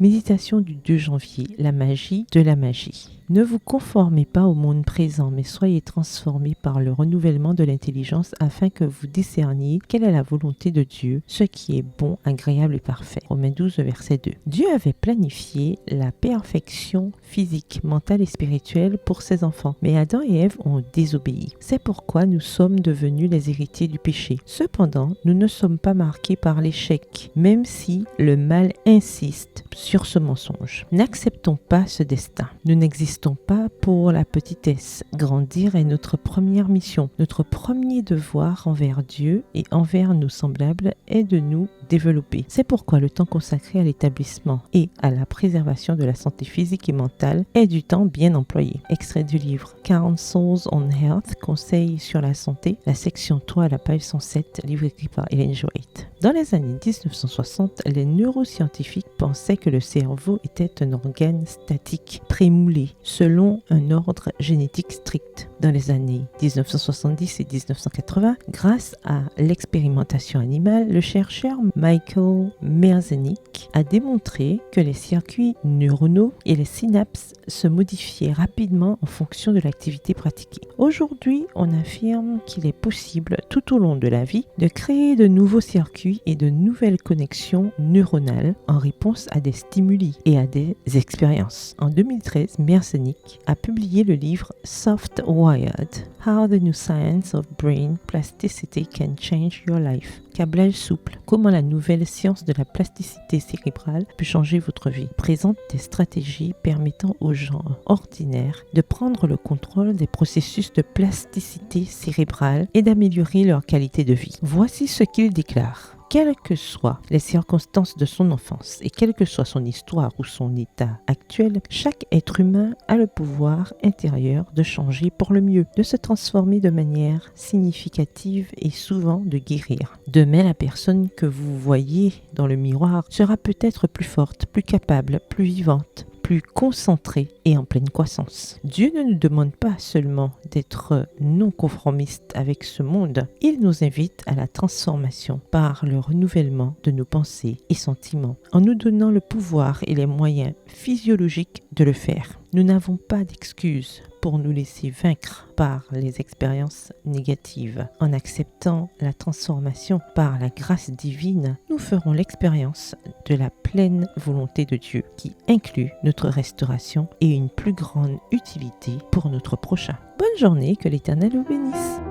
Méditation du 2 janvier, la magie de la magie. Ne vous conformez pas au monde présent, mais soyez transformés par le renouvellement de l'intelligence afin que vous discerniez quelle est la volonté de Dieu, ce qui est bon, agréable et parfait. Romains 12, verset 2. Dieu avait planifié la perfection physique, mentale et spirituelle pour ses enfants, mais Adam et Ève ont désobéi. C'est pourquoi nous sommes devenus les héritiers du péché. Cependant, nous ne sommes pas marqués par l'échec, même si le mal insiste sur ce mensonge. N'acceptons pas ce destin. Nous n'existons pas pour la petitesse. Grandir est notre première mission. Notre premier devoir envers Dieu et envers nos semblables est de nous développer. C'est pourquoi le temps consacré à l'établissement et à la préservation de la santé physique et mentale est du temps bien employé. Extrait du livre Counsels on Health, Conseils sur la santé, la section 3 à la page 107, livre écrit par Ellen G. White. Dans les années 1960, les neuroscientifiques pensaient que le cerveau était un organe statique, prémoulé, selon un ordre génétique strict. Dans les années 1970 et 1980, grâce à l'expérimentation animale, le chercheur Michael Merzenich a démontré que les circuits neuronaux et les synapses se modifiaient rapidement en fonction de l'activité pratiquée. Aujourd'hui, on affirme qu'il est possible tout au long de la vie de créer de nouveaux circuits et de nouvelles connexions neuronales en réponse à des stimuli et à des expériences. En 2013, Merzenich a publié le livre Soft Wired: How the New Science of Brain Plasticity Can Change Your Life. Câblage souple. Comment la nouvelle science de la plasticité cérébrale peut changer votre vie. Présente des stratégies permettant aux gens ordinaires de prendre le contrôle des processus de plasticité cérébrale et d'améliorer leur qualité de vie. Voici ce qu'il déclare. Quelles que soient les circonstances de son enfance et quelle que soit son histoire ou son état actuel, chaque être humain a le pouvoir intérieur de changer pour le mieux, de se transformer de manière significative et souvent de guérir. Demain, la personne que vous voyez dans le miroir sera peut-être plus forte, plus capable, plus vivante, plus concentré et en pleine croissance. Dieu ne nous demande pas seulement d'être non conformistes avec ce monde, il nous invite à la transformation par le renouvellement de nos pensées et sentiments, en nous donnant le pouvoir et les moyens physiologiques de le faire. Nous n'avons pas d'excuses pour nous laisser vaincre par les expériences négatives. En acceptant la transformation par la grâce divine, nous ferons l'expérience de la pleine volonté de Dieu qui inclut notre restauration et une plus grande utilité pour notre prochain. Bonne journée, que l'Éternel vous bénisse.